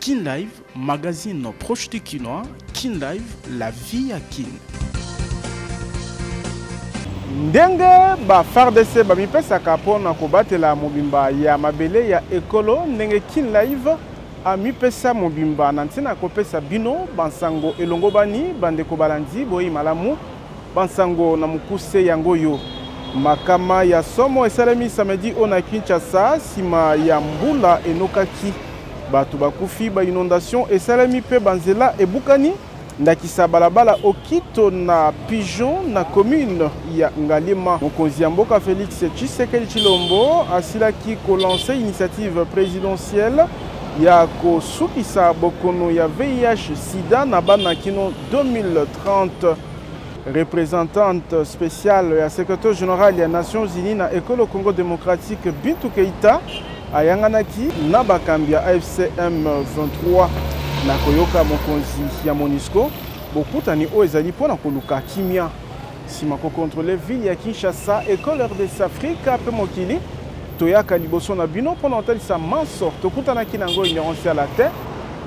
Kin Live, magazine proche du Kinois. Kin Live, la vie à Kin. Ndenge ba FARDC ba mipesa kapona kobatela mobimba ya mabele ya ekolo ndenge Kin Live a mipesa mobimba nantina kopesa bino bansango elongo bani bandeko balandi boyi malamu bansango na mukuse yangoyo makama ya somo esalemi samedi ona Kinshasa sima ya mbula enokaki batu bakufi ba inondation esalemi pe banzela ebukani ndakisa balabala okito na Pigeon na commune ya Ngalema. Mokonzi ya mboka Félix Tshisekedi Tshilombo asilaki ko lancer initiative présidentielle ya kosukisa bokono ya VIH sida na bana kino 2030. Représentante spéciale ya secrétaire général ya Nations Unies na Ekolo Congo démocratique Bintou Keita ayanganaki na bakambi ya AFCM 23 na koyoka mokonzi ya MONUSCO bokutani o ezali pona koluka kimia sima ko contrôler ville ya Kinshasa École RDC Afrique pe mokili toyaka liboso na bino pona otalisa manso tokutana kinango ignorance à la terre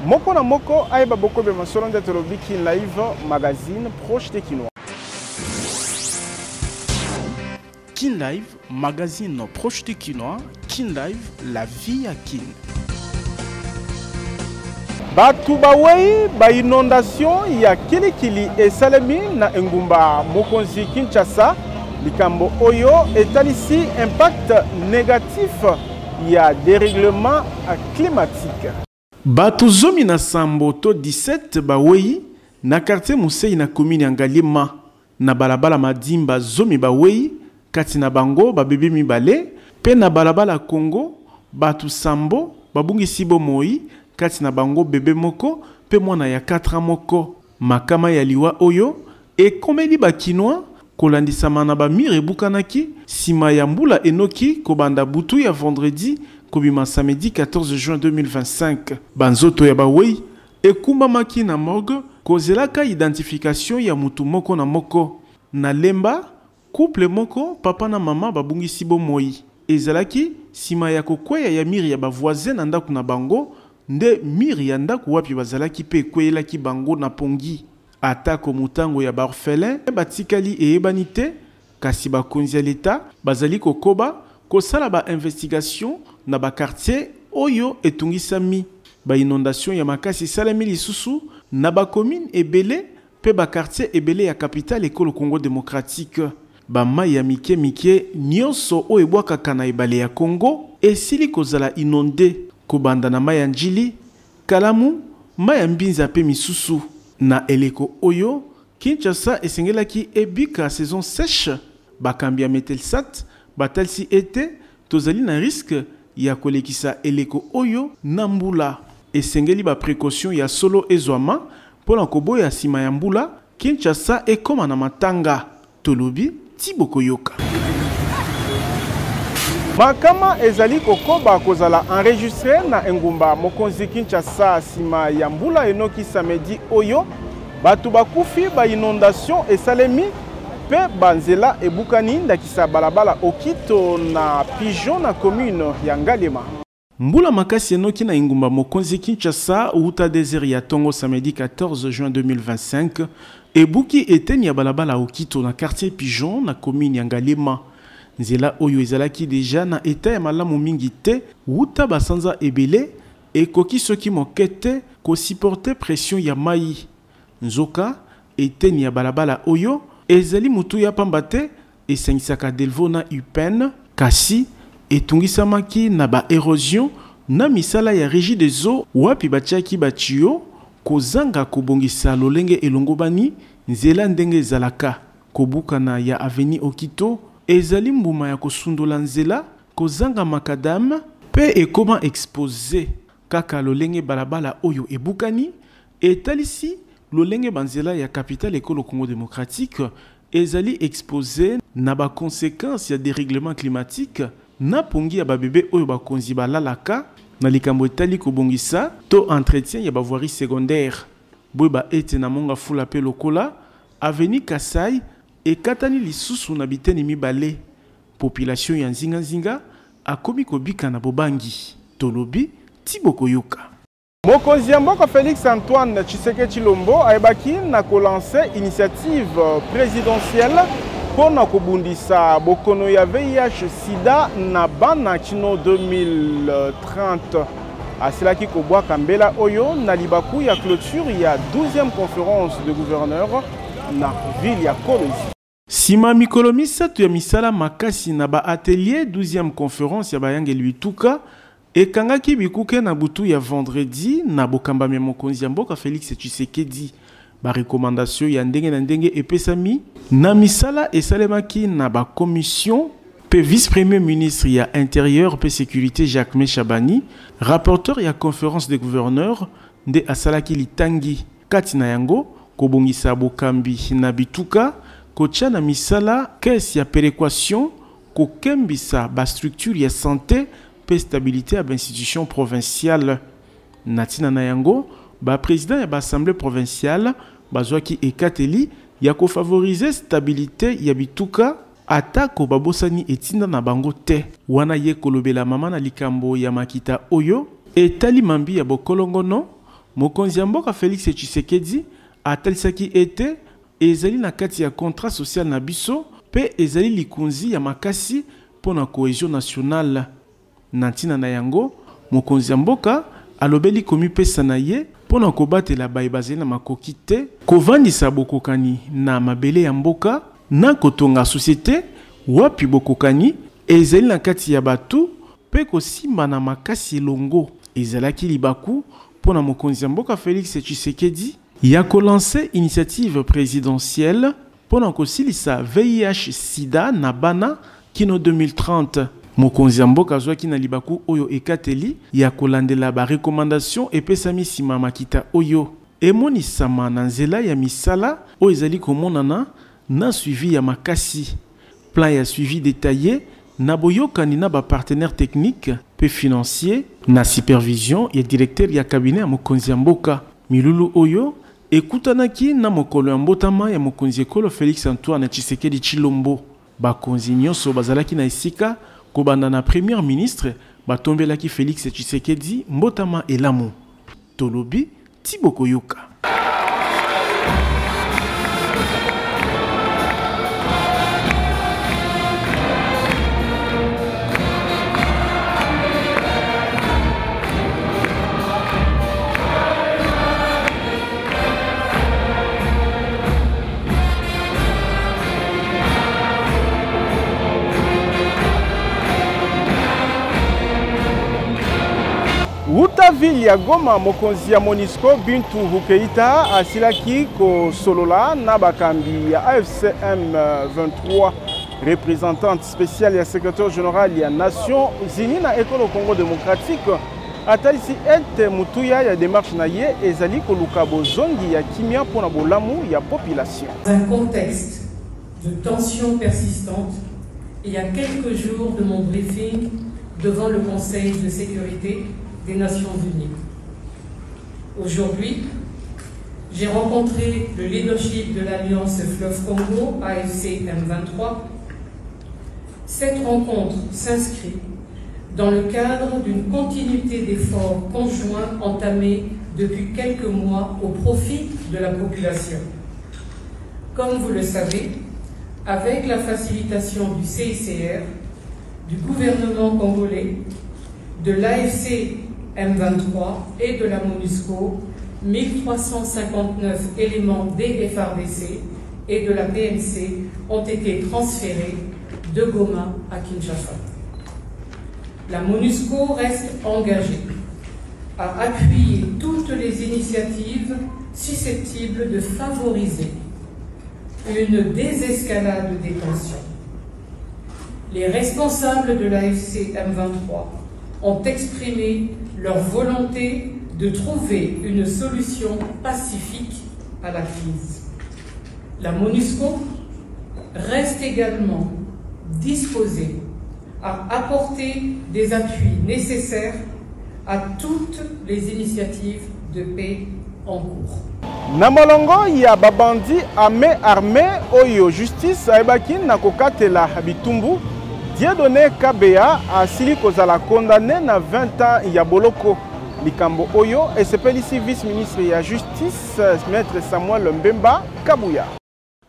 moko na moko ayeba boko be masolo ndete lobi Kin Live magazine proche des Kinois. Kin Live, magazine proche du Kinois. Kin Live, la vie à Kin. Batu bawei ba inondation ya kilikili esalemi na engumba mokonzi Kinshasa likambo oyo etalisi impact négatif ya dérèglement climatique. Batu zomi na sambo to 17 bawei na quartier Musei na commune ya Ngalema na balabala madimba zomi bawei kati na bango babebe mibale pe na balabala Congo batu sambo babungisi bomoi kati na bango bebe moko pe mwana ya 4 moko makama ya liwa oyo ekomeli bakinois kolandisama na bamire ebukanaki sima ya mbula enoki kobanda butu ya vendredi kobima samedi 14 juin 2025 banzoto ya bawei ekumbamaki na morgue kozelaka identification ya mutu moko na moko na lemba couple moko papa na mama babungisi bomoi ezalaki sima ya kokweya ya mire ya bavoisin na ndako na bango nde mire ya ndako wapi bazalaki pe kweyelaki bango na pongi atako mutango ya baorphelin batikali eyebani te kasi bakonzi ya leta bazali kokoba kosala ba investigation na bakartier oyo etungisami ba inondation ya makasi esalemi lisusu na bacommune ebele pe bakartier ebele ya capitale ekolo Congo démocratique bamai ya mike nyonso oyo ebwakaka na ebale ya Congo esili kozala inonde kobanda na mai ya njili kalamu mai ya mbinza pe misusu na eleko oyo Kinshasa esengelaki ebika saison sèche bakambi ya Metelsat batalisi ete tozali na risque ya kolekisa eleko oyo na mbula esengeli ba précaution ya solo ezwama mpona koboya sima ya mbula Kinshasa ekoma na matanga tolobi Tiboko yoka. Makama ezali kokoba kozala enregistré na engumba mokonzi Kinshasa sima ya mbula enoki samedi oyo batu bakufi ba inondation esalemi pe banzela ebukani ndakisa balabala okito na Pigeon na commune ya Ngalema. Mbula makasi enoki na engumba mokonzi Kinshasa uta désert ya Tongo samedi 14 juin 2025 ebuki eteni ya balabala okito na quartier Pigeon na commune ya Ngalema. Nzela oyo ezalaki deja na eta ya malamu mingi te uta basanza ebele ekoki soki mokete ko supporter pression ya mai. Nzoka eteni ya balabala oyo ezali mutu ya pamba te esengisaka Delvo na UPEN kasi etungisamaki na ba érosion na misala ya régie des eaux wapi batiaki batio kozanga kobongisa lolenge elongobani nzela ndenge ezalaka kobukana ya aveni okito ezali mbuma ya kosundola nzela kozanga makadam pe ekoma exposé kaka lolenge balabala oyo ebukani etalisi lolenge banzela ya capitale ekolo Congo démocratique ezali exposé na ba conséquences ya dérèglement climatique na pongi ya babebe oyo bakonzi balalaka na likambo etali kobongisa to entretien ya bavoirie secondaire boyeba ete na monga fula pe lokola aveni Kasai ekatani lisusu na biteni mibale population ya nzinga akomi kobika na bobangi tolobi Tiboko yoka. Mokonzi ya mboka Félix Antoine Tshisekedi Tshilombo ayebaki na kolancer initiative présidentielle pour na kobundisa bokono ya VIH sida na bana kino 2030. Asilaki kobwaka mbela oyo na libaku ya clôture ya 12e conférence de gouverneurs na ville ya Kolwezi. Sima mikolo misato ya misala makasi na ba atelier 12e conférence ya bayangeli bituka ekangaki bikuke na butu ya vendredi na bokambami ya mokonzi ya mboka Félix Tshisekedi. Ba recommandation ya ndenge na ndenge epesami na misala esalemaki na ba commission pe vice-premier ministre ya intérieur pe sécurité Jacques Chabani, rapporteur ya conférence des gouverneurs nde asalaki litangi kati na yango kobongisa bokambi na bituka kotia na misala caisse ya péréquation kokembisa ba structure ya santé pe stabilité à l'institution provinciale. Natina na yango ba président ya ba assemblée provinciale bazwaki ekateli ya ko favoriser stabilité ya bituka atako babosani etinda na bango te wana ye kolobela mama na likambo ya makita oyo etali mambi ya bokolongono. Mokonzi ya mboka Félix Tshisekedi atalisaki ete ezali na kati ya contrat social na biso pe ezali likunzi ya makasi pona cohésion nationale. Nantina na yango mokonzi ya mboka alobeli komipesa na ye pona kobatela bazeli na makoki te kovandisa bokokani na mabele ya mboka na kotonga société wapi bokokani ezali na kati ya batu pe kosimba na makasi elongo. Ezalaki libaku pona mokonzi ya mboka Félix Tshisekedi ya kolancer initiative présidentielle pona kosilisa VIH sida na bana kino 2030. Mokonzi ya mboka azwaki na libaku oyo ekateli ya kolandela ba recommandation epesami sima makita oyo emonisama na nzela ya misala oyo ezali komonana na suivi ya makasi. Plan ya suivi détaillé na boyokani na ba partenaire technique pe financier na supervision ya directeur ya cabinet ya mokonzi ya mboka. Milulu oyo ekutanaki na mokolo ya mbotama ya mokonzi ekolo Félix Antoine Tshisekedi Tshilombo. Bakonzi nyonso bazalaki na esika kobanda na premier ministre batombelaki Félix Tshisekedi mbotama elamu. Tolobi Tiboko Yoka. Wuta ville ya Goma mokonzi ya Monisco Bintu Keita asilaki ko solola na bakambi ya AFC M23 représentante spéciale ya secrétaire général ya Nations Unies na École Congo démocratique atalisi ete mutuya ya démarche na ye ezali koluka bozongi ya kimia pona bolamu ya population. Dans un contexte de tensions persistantes, il y a quelques jours de mon briefing devant le Conseil de sécurité des Nations Unies. Aujourd'hui, j'ai rencontré le leadership de l'Alliance Fleuve Congo, AFC M23. Cette rencontre s'inscrit dans le cadre d'une continuité d'efforts conjoints entamés depuis quelques mois au profit de la population. Comme vous le savez, avec la facilitation du CICR, du gouvernement congolais, de l'AFC M23 et de la MONUSCO, 1359 éléments des FARDC et de la PNC ont été transférés de Goma à Kinshasa. La MONUSCO reste engagée à appuyer toutes les initiatives susceptibles de favoriser une désescalade des tensions. Les responsables de l'AFC M23 ont exprimé leur volonté de trouver une solution pacifique à la crise. La MONUSCO reste également disposée à apporter des appuis nécessaires à toutes les initiatives de paix en cours. Namalongo ya babandi armé oyo justice aibaki na kokatela bitumbu Dieudonné Kabea asili kozala condamné na 20 ans ya boloko. likambo oyo esepelisi vice-ministre ya justice maître Samuel Mbemba Kabuya.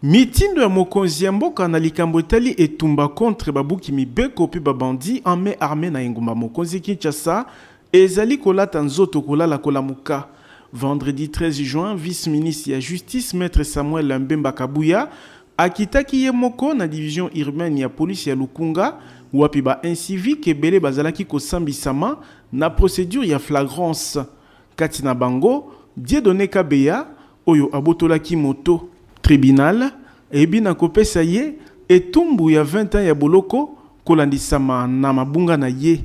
Mitindo ya mokonzi ya mboka na likambo etali etumba contre babuki mibeko pe babandi en main armée na engumba mokonzi Kinshasa ezali kolata nzoto kolala kolamuka. Vendredi 13 juin, vice-ministre ya justice maître Samuel Mbemba Kabuya akitaki ye moko na division urbaine ya police ya Lukunga wapi ba incivique ebele bazalaki kosambisama na procédure ya flagrance. Kati na bango, Dieudonné Kabeya oyo abotolaki moto. Tribunal ebina kopesa ye etumbu ya 20 ans ya boloko kolandisama na mabunga na ye.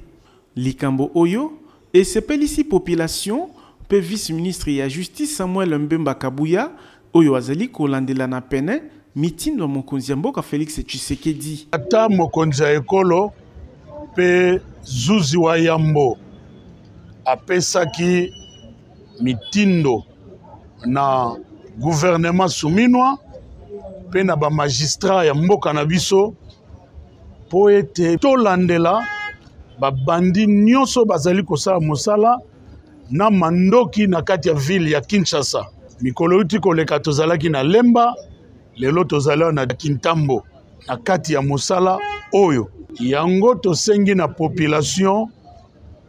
Likambo oyo esepelisi population pe vice-ministre ya justice Samuel Mbemba Kabuya oyo azali kolandela na pene mitindo mokonzi ya mboka Félix Tshisekedi. Ata mokonzi ya ekolo pe zuzi wa yambo apesaki mitindo na gouvernement souminwa pe na ba magistrat ya mboka na biso po ete tolandela babandi nyonso bazali kosala mosala na mandoki na kati ya ville ya Kinshasa. Mikolo uti koleka tozalaki na Lemba, lelo tozala na Kintambo na kati ya mosala oyo. Yango tosengi na population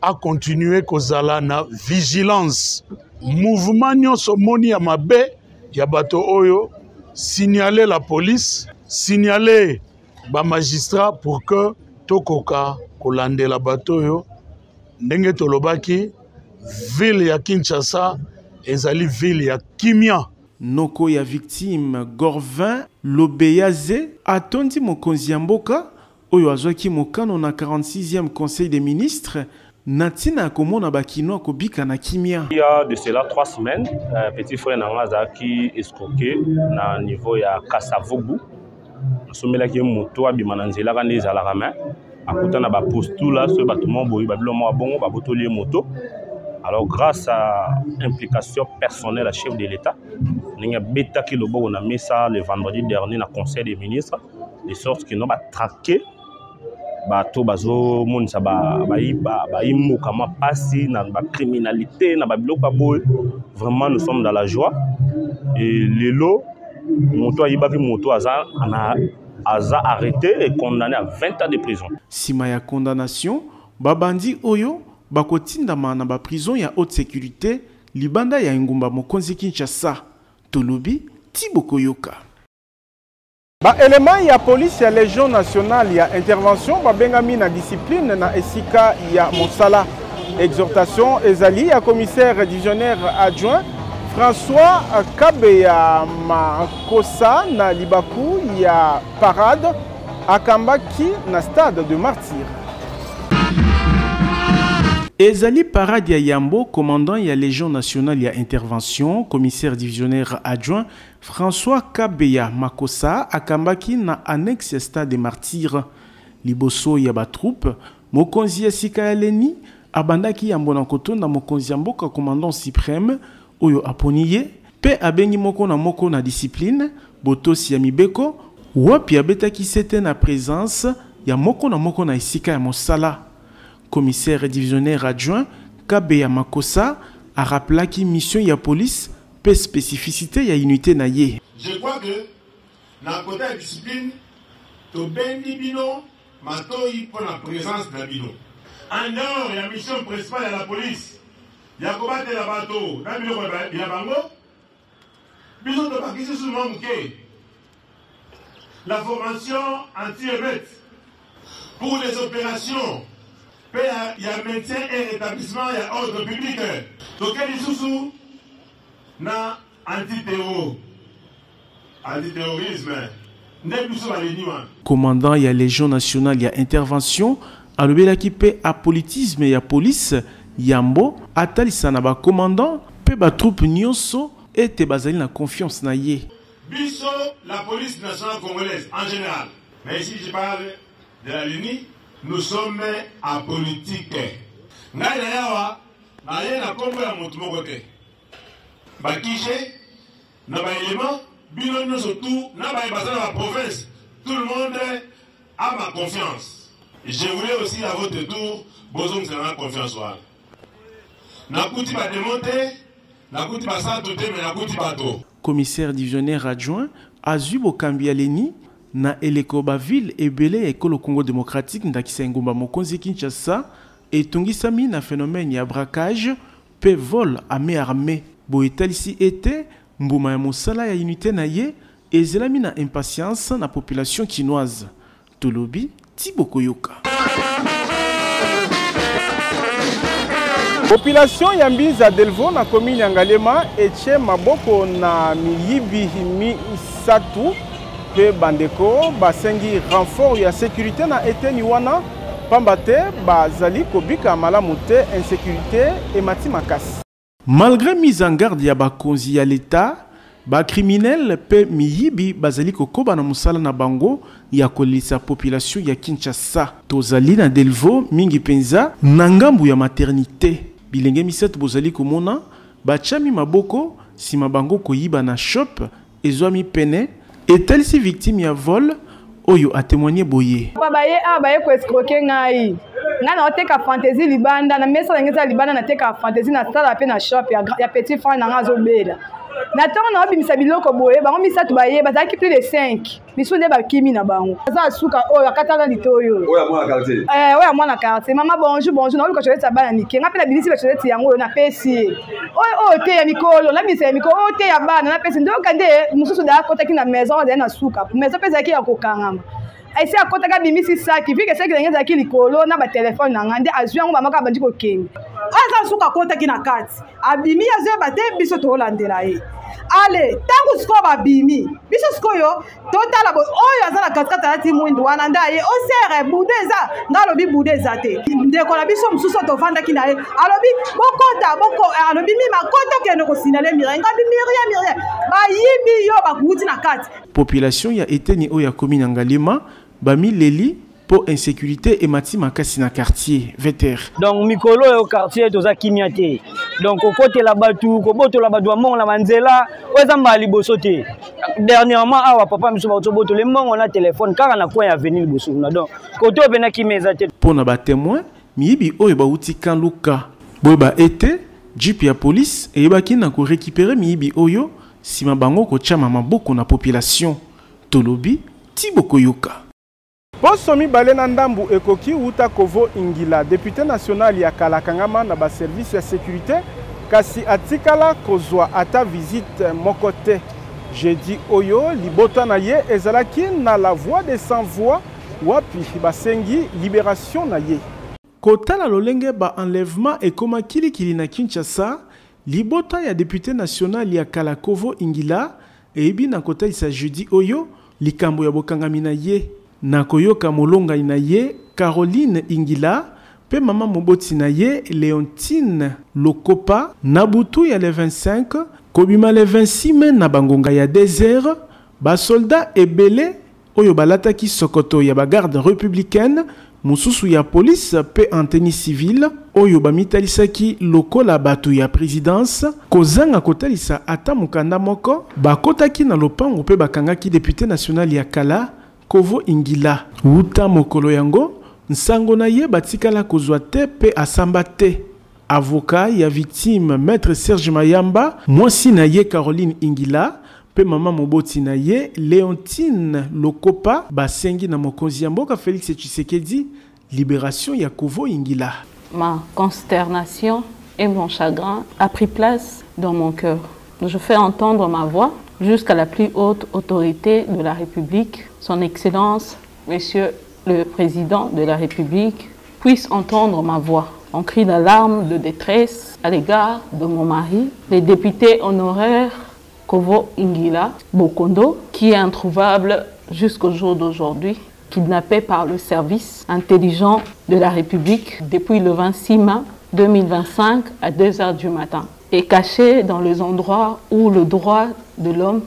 a continuer kozala na vigilance. Mouvement nyonso moni ya mabe ya bato oyo, signaler la police, signaler ba magistrat pour que tokoka kolandela bato oyo. Ndenge tolobaki ville ya Kinshasa ezali ville ya kimia. Noko ya victime Gorvin Lobeyaze atondi mokonzi ya mboka oyo azwaki mokano na 46e conseil des ministres natina komona bakino kobika na kimia. Il y a de cela 3 semaines, petit frère Nangaza qui escroqué na niveau ya Kasavubu. Somela ki moto abima na nzela ka neza la main. Akuta na ba postula so batumo boyi babilo mo bongo ba botoli moto. Alors grâce à implication personnelle à chef de l'État, nous avons bêta qui le bon on a mis ça le vendredi dernier dans le conseil des ministres, de sorte que nous avons traqué bato bazo mon ça ba imo kama passi na ba criminalité na ba biloko boy. Vraiment nous sommes dans la joie et le lot moto ayibaki moto aza arrêté et condamné à 20 ans de prison. Sima ya condamnation babandi oyo bakotindama na ba prison ya haute sécurité libanda ya ngumba mokonzi Kinshasa tolobi Tiboko Yoka. Ba élément ya police ya légion nationale ya intervention babengami na discipline na esika ya mosala. Exhortation ezali ya commissaire divisionnaire adjoint François Kabeya Makosa na libaku ya parade akambaki na stade de martyr. Ezali parade ya Yambo, commandant ya Légion nationale ya intervention, commissaire divisionnaire adjoint François Kabeya Makosa akambaki na annexe stade de martyr. Liboso ya ba troupe, mokonzi ya sika ya leni abandaki Yambo na kotonda mokonzi ya mboka commandant suprême oyo aponiye pe abengi moko na discipline botosi ya mibeko wapi abetaki sete na présence ya moko na esika ya mosala. Commissaire divisionnaire adjoint Kabeya Makosa a rappelé que mission ya police peut spécificité ya unité na ye. Je crois que dans le côté de discipline, to bendi bino matoi pour la présence de bino. En dehors de la mission principale de la police, il y a combattre la bateau, dans bino ya bango. Bino to bakisi seulement que la formation anti-émeute pour les opérations. Il y a maintien et rétablissement, il y a ordre public. Donc, il y a des sous na antiterrorisme. Commandant ya Légion nationale ya intervention, alobela ki pe apolitisme ya police Yambo atalisa na ba commandant pe ba troupe nyonso ete bazali na confiance na ye. Biso la police nationale congolaise en général. Mais ici je parle de la LUNI. Nous sommes apolitiques. Ngai na yawa na ye na kombo ya motu moko te. Bakishe na ba élément bino nyonso tout na ba bazana la province. Tout le monde a ma confiance. Je voulais aussi à votre tour besoin de confiance. nakuti ba démonter, nakuti ba santoté, mais nakuti bato. Commissaire divisionnaire adjoint Azu Bokambi Aleni na eleko ba ville ebele ekolo Congo démocratique ndakisa ngomba mokonzi Kinshasa etungisami na phénomène ya braquage pe vol à main armée. Boetalisi était mbuma ya mosala ya unité na ye ezelami na impatience na population chinoise. Tolobi Tibokoyoka. Population ya Mbiza Delvaux na commune ya Ngalema eche maboko na miyibi misatu pe bandeko basengi renfort ya sécurité na eteni wana pambate bazali kobika malamu te insécurité et mati makasi. Malgré mise en garde ya bakonzi ya l'État, ba criminel pe miyibi bazali kokoba na musala na bango ya kolisa population ya Kinshasa. Tozali na Delvaux mingi penza na ngambu ya maternité. Bilenge miset bozali komona bachami maboko sima bango koyiba na shop ezwami pene etalisi victime ya vol oyo a témoigné boye. Baye ko escroquer ngai. Ngana oteka fantaisie libanda na mesa ngeza libanda na teka fantaisie na sala pe na shop ya petit frère na ngazo bela. Na tonga na obimisa biloko boye bango misatu baye bazaki plus de 5. Misonde ba kimi na bango. Za suka oyo akatana litoyo. Oya mwana quartier. Oya mwana quartier. Mama bonjour. Na ko choleta bana nike. Ngapela bilisi ba choleta yango na pesi. Oyo te ya mikolo, na bisa ya mikolo te ya bana na pesi. Ndoka nde mususu da kotaki na maison da na suka. Maison pesa ki ya kokangama. Ese akotaka bimisi saki vike saki ngeza ki likolo na ba téléphone na ngande azwi yango bamaka bandi ko kembe. Aza suka kotaki na kati. Abimi azwe ba te biso to landela ye. Ale tangu siko babimi biso siko yo totala bo oyo azala katkata ati mwindu wana ndaye osere budeza ngalobi budeza te ndeko la biso mususu to vanda ki naye alobi boko alobi mi makota keno ko sinale mirenga bi miria ba yibi yo bakuti na kati. Population ya eteni oya commune Ngalema bami leli pour insécurité et mati makasi na quartier veter. Donc mikolo au quartier toza kimiate. Donc au côté la batu ko boto la badwa mon la manzela oza mali bosote. Dernièrement awa papa miso boto boto le mon on a téléphone car na coin avenir bosuna. Donc koto bena kimeza te. Pour na ba témoin miyibi oyo ba uti kan luka. Boy ba été jeep ya police et ba kina ko récupérer miyibi oyo sima bango ko chama maboko na population. Tolobi Tibokoyoka. Poso mibale na ndambu ekoki uta Kovo Ingila, député national ya Kalakangama na ba service ya sécurité kasi atikala kozwa ata visite mokote. Jeudi oyo libota na ye ezalaki na la voix des sans voix wapi basengi libération na ye. Kotala lolenge ba enlèvement ekoma kilikili na Kinshasa, libota ya député national ya Kalakovo Ingila ebi na kota isa jeudi oyo likambo ya bokangami na ye. Na koyoka molonga na ye Caroline Ingila pe mama moboti na ye Léontine Lokopa na butu ya le 25 kobima le 26 mai na bangonga ya désert ba soldat ebele oyo balataki sokoto ya ba garde républicaine mususu ya police pe antenne civile oyo bamitalisaki lokola batu ya présidence kozanga kotalisa ata mukanda moko bakotaki na lopango pe bakangaki député national ya Kala Kovo Ingila. Uta mokolo yango, nsango na ye batikala kozwa te pe asamba te. Avocat ya victime Maître Serge Mayamba, mwasi na ye Caroline Ingila, pe mama moboti na ye Léontine Lokopa, basengi na mokonzi ya mboka Félix Tshisekedi, libération ya Kovo Ingila. Ma consternation et mon chagrin a pris place dans mon cœur. Je fais entendre ma voix jusqu'à la plus haute autorité de la République, Son Excellence, Monsieur le Président de la République, puisse entendre ma voix. On crie d'alarme de détresse à l'égard de mon mari, le député honoraire Kovo Ingila Bokondo, qui est introuvable jusqu'au jour d'aujourd'hui, kidnappé par le service intelligent de la République depuis le 26 mai 2025 à 2 h du matin, et caché dans les endroits où le droit de l'homme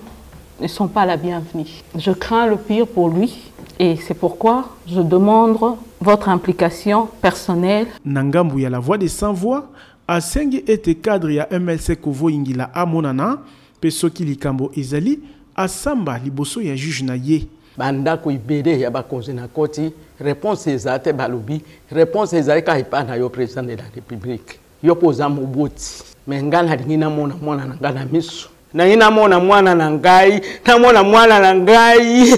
ne sont pas la bienvenue. Je crains le pire pour lui et c'est pourquoi je demande votre implication personnelle. Nangambu ya la voix des sans voix, asengi ete cadre ya MLC Kovo Ingila amonana, pesoki likambo ezali, asamba liboso ya juge na ye. Bandako ibere ya bakonzi na koti, réponse ezate balobi, réponse ezali ka ipana yo président de la République. yo poza moboti me nga nalingi namona mwana na ngai na miso nangi namona mwana na ngai namona mwana na ngai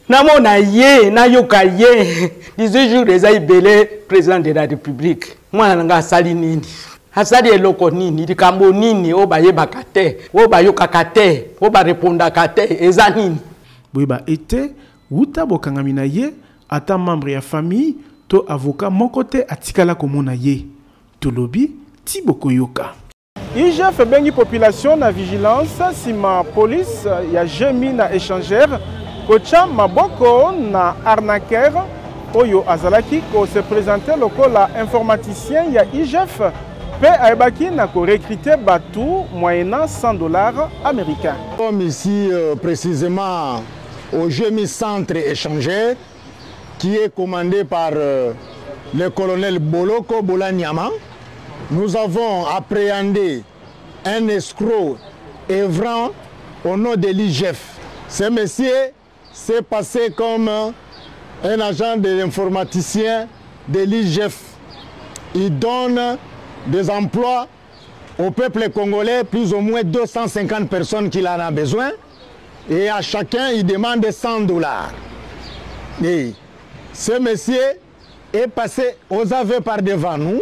namona ye nayoka ye 18 jours eza ibele président de la république mwana na ngai asali nini asali eloko nini likambo nini oyo bayebaka te oyo bayokaka te oyo barepondaka te eza nini boyeba ete wuta bokangami na ye ata membre ya famille to avocat moko te atikala komona ye tolobi ti bokoyoka IGF bengi population na vigilance sima police ya jemi na échangeur kocha maboko na arnaqueur oyo azalaki ko se présenter lokola informaticien ya IGF pe aibaki na ko recruter batu moyennant $100 américains. Comme ici précisément au Jemi Centre Échangeur qui est commandé par le colonel Boloko Bolanyama, nous avons appréhendé un escroc œuvrant au nom de l'IGF. Ce monsieur s'est passé comme un agent de l'informaticien de l'IGF. Il donne des emplois au peuple congolais, plus ou moins 250 personnes qu'il en a besoin, et à chacun il demande $100. Et ce monsieur est passé aux aveux par devant nous,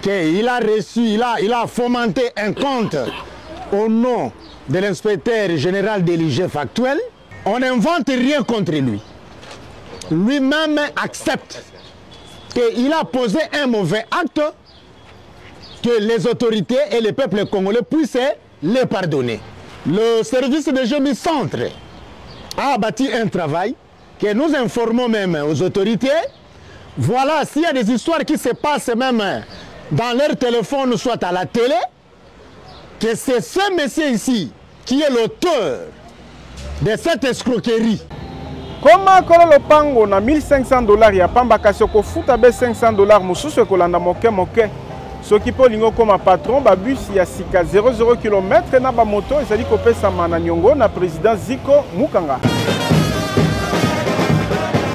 qu'il a reçu, il a fomenté un compte au nom de l'inspecteur général de l'IGF actuel. On n'invente rien contre lui. Lui-même accepte qu'il a posé un mauvais acte, que les autorités et le peuple congolais puissent les pardonner. Le service de Jemi Centre a bâti un travail que nous informons même aux autorités. Voilà, s'il y a des histoires qui se passent même dans leur téléphone, soit à la télé, que c'est ce monsieur ici qui est l'auteur de cette escroquerie. Koma kololo pango na $1,500 ya pamba kasoko futa be $500 mususu kolanda moke moke. Soki po lingo koma patron ba bus ya sika 00 km na ba moto ezali kopesa mana nyongo na président Ziko Mukanga.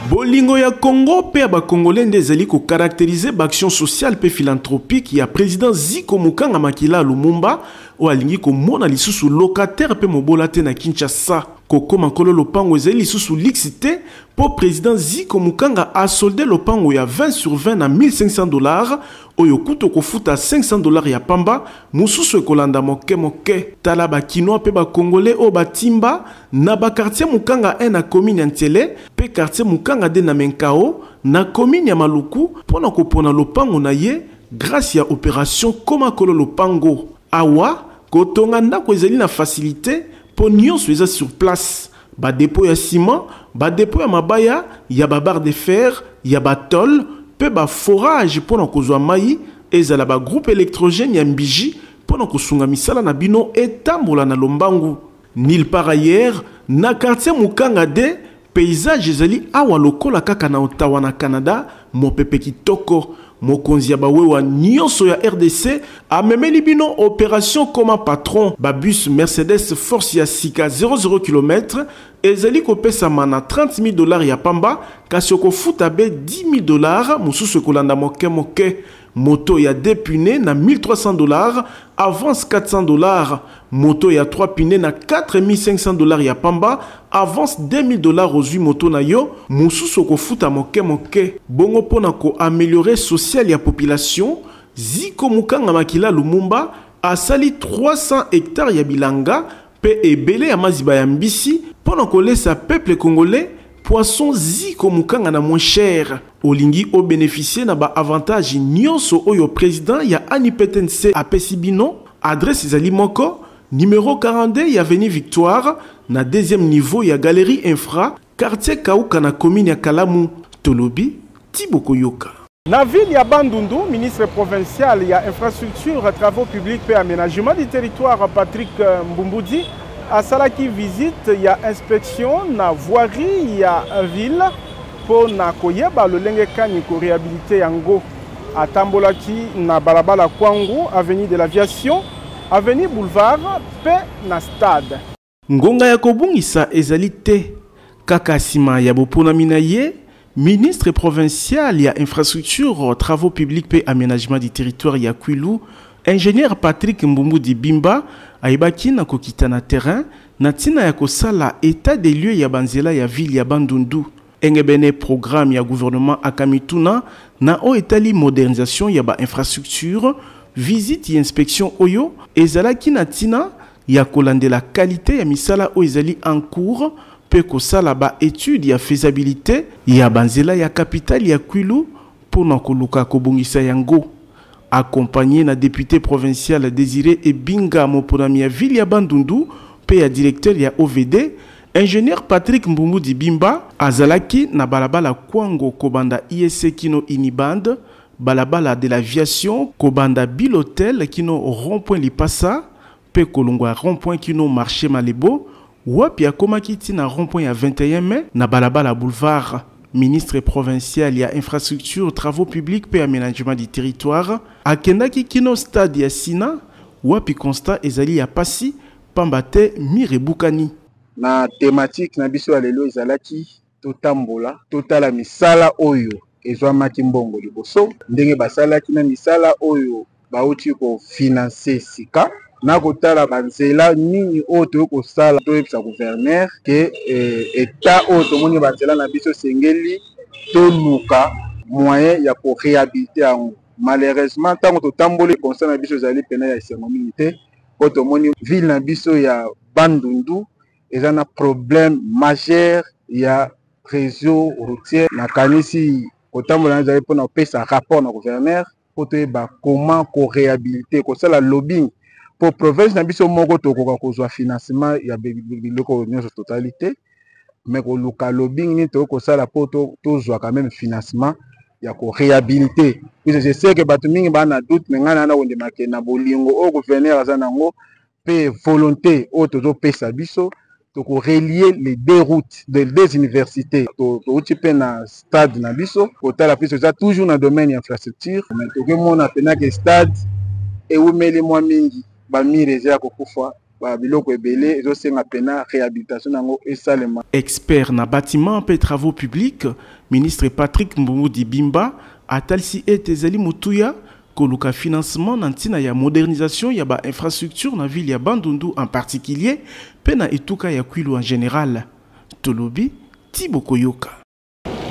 Bolingo ya Congo pe ba Congolais ndezali ko caractériser ba action sociale pe philanthropique ya président Ziko Mukanga makila Lumumba o alingi ko mona lisusu locataire pe mobola te na Kinshasa. Koko mankolo lopango ezali lisusu lixité pour président Ziko Mukanga a soldé lopango ya 20/20 na $1,500 oyo kuto kofuta $500 ya pamba mususu ekolanda moke moke tala ba kinois pe ba congolais o batimba na ba quartier Mukanga 1 na commune Ntiele pe quartier Mukanga 2 na Menkao na commune ya Maluku pona kopona lopango na ye grâce ya opération koma kolo lopango awa kotonga ndako ezali na facilité pour nyonso eza sur place ba dépôt ya ciment ba dépôt ya mabaya ya ba barre de fer ya ba tol pe ba forage pona kozwa mai ezala ba groupe électrogène ya mbiji pona kosunga misala na bino etambola na lombangu nil par ailleurs na quartier Mukanga de paysage ezali awa lokola kaka na Ottawa na Canada mopepe kitoko mokonzi ya bawewa nyonso ya RDC amemeli bino opération comme patron ba bus Mercedes Force ya sika 00 km ezali kopesama na $30,000 ya pamba kasi okofuta be $10,000 mususu kolanda moke moke moto ya 2 pneus na $1,300 avance $400 moto ya 3 pneus na $4,500 ya pamba avance $2,000 ozwi moto na yo mususu kofuta moke moke bongo pona ko améliorer social ya population Ziko Mukanga makila Lumumba asali 300 hectares ya bilanga pe ebele ya maziba ya mbisi pona kolesa peuple congolais poisson Ziko Mukanga na moins cher olingi o bénéficier na ba avantage nyonso oyo président ya ANIPTNC apesi bino adresse ezali moko numéro 42 ya avenue Victoire na deuxième niveau ya galerie infra quartier Kauka na commune ya Kalamu tolobi Tiboko Yoka. Na ville ya Bandundu, ministre provincial ya infrastructure, travaux publics et aménagement du territoire Patrick Mbumbuzi a salaki visite ya inspection na voirie ya ville pour na koyeba lolenge kani ko réhabiliter yango atambolaki na balabala Kwangu avenue de l'aviation avenue boulevard pe na stade ngonga ya kobungisa ezali te kaka sima ya boponami na ye Ministre provincial ya infrastructure, travaux publics et aménagement du territoire ya Kwilu, ingénieur Patrick Mbumbu Dibimba aibaki na kokita na terrain na tina ya kosala état des lieux ya banzela ya ville ya Bandundu. Engebene programme ya gouvernement akamituna na o etali modernisation ya ba infrastructure, visite et inspection oyo ezalaki na tina ya kolandela qualité ya misala o ezali en cours pe kosala ba étude ya faisabilité ya banzela ya capitale ya Kwilu pour na koluka kobongisa yango. Accompagné na député provincial Désiré Ebinga Moponami ya ville ya Bandundu pe ya directeur ya OVD, ingénieur Patrick Mbumbu Dibimba azalaki na balabala Kwango kobanda ISC kino Iniband, balabala de l'aviation kobanda Bilotel kino rond-point Lipasa pe kolongwa rond-point kino marché Malebo wapi akomaki tina rond-point ya 21 mai na balabala boulevard. Ministre provincial ya infrastructure, travaux publics et aménagement du territoire, akendaki kino stade ya Sina, wapi constat ezali ya pasi, pambate mirebukani. Na thématique na biso alelo ezalaki totambola, totala misala oyo ezwamaki mbongo liboso, ndenge basalaki na misala oyo bauti ko financer sika. Na kotala banzela nini oto ko sala to epsa gouverneur ke état oto moni banzela na biso sengeli to luka moyen ya ko réhabiliter en malheureusement tango to tambole constat na biso zali pena ya sécurité oto moni ville na biso ya Bandundu ezana problème majeur ya réseau routier na kanisi kotambola na zali pona pesa rapport na gouverneur oto ba comment ko réhabiliter ko sala lobbying pour province na biso moko tokoka kozwa financement ya biloko nyonso totalité mais ko luka lobbying ni to ko sala po tozwa quand même financement ya ko réhabiliter. Puis je sais que bato mingi ba na doute mais ngana na wonde make na bolingo au gouverneur azanango pe volonté o tozo pesa biso to ko relier les deux routes des universités to uti pe na stade na biso ko tala plus ça toujours na domaine infrastructure mais to ke mona pena que stade et où meli moi mingi expert na bâtiment et travaux publics, ministre Patrick Mbumbu Dibimba atalsi etezali mutuya koluka financement nantina ya modernisation ya ba infrastructure na ville ya Bandundu en particulier pena etuka ya Kwilu en général. Tolobi Thibaut Koyoka.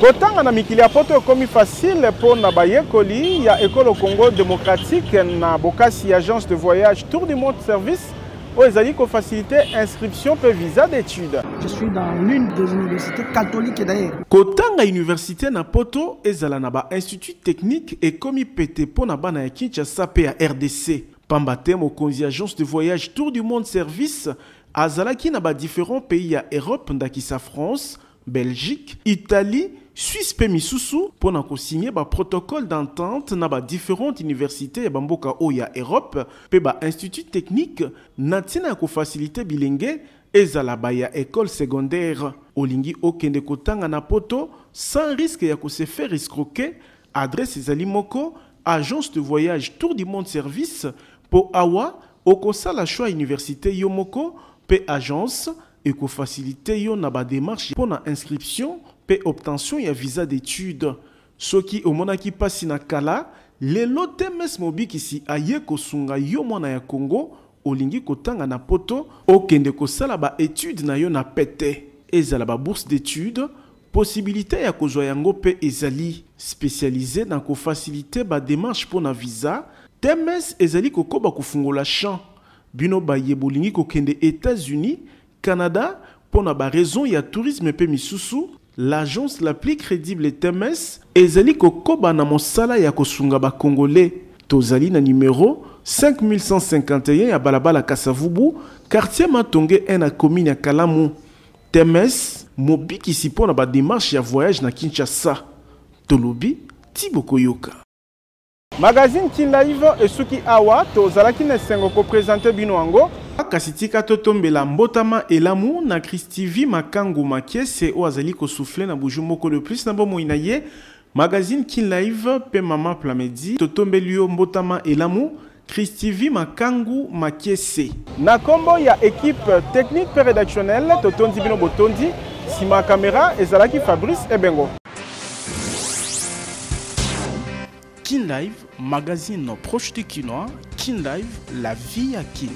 Kotanga na mikili ya poto komi facile pour na bayekoli ya École Congo démocratique na bokasi agence de voyage Tour du Monde Service où ezali ko faciliter inscription pe visa d'études. Je suis dans l'une des universités catholiques d'ailleurs. Kotanga université na poto ezala na ba institut technique et komi pété po na bana ya Kinshasa pe ya RDC. Pambate mokonzi agence de voyage Tour du Monde Service azalaki na ba différents pays ya Europe ndakisa France, Belgique, Italie, Suisse pe misusu pour na ko signer ba protocole d'entente na ba différentes universités ya bamboka o ya Europe pe ba institut technique na tina ko faciliter bilenge ezala ba ya école secondaire olingi okende kotanga na poto sans risque ya ko se faire escroquer. Adresse ezali moko agence de voyage Tour du Monde Service po awa okosala choix université yo moko pe agence et ko faciliter yo na ba démarche pour na inscription pe obtention ya visa d'études. Soki omonaki pasi na kala lelo temes mobiki si aye kosunga yo mwana ya Congo olingi kotanga na poto okende kosala ba études na yo na pete ezala ba bourse d'études possibilité ya kozwa yango pe ezali spécialisé dans ko faciliter ba démarche pour na visa. Temes ezali kokoba kufungola champ bino ba yebolingi kokende États-Unis, Canada pour na ba raison ya tourisme pe misusu. L'agence la plus crédible TMS ezali kokoba na mosala ya kosunga ba congolais. Tozali na numéro 5151 ya balabala Kasavubu, quartier Matonge 1 na commune ya Kalamu. TMS mobiki sipo na ba démarche ya voyage na Kinshasa. Tolobi Thibaut Koyoka. Magazine Kin Live esuki awa tozalaki na sengo ko présenter bino ango kasitika totombela mbotama elamu na Christivi Makangu Makiese o azali ko souffler na buju moko le plus na bomo inaye. Magazine Kin Live pe mama Plamedi totombeli yo mbotama elamu Christivi Makangu Makiese na kombo ya équipe technique pe rédactionnelle totondi bino botondi sima caméra ezalaki Fabrice Ebengo. Kin Live, magazine proche de Kinois. Kin Live, la vie à Kin.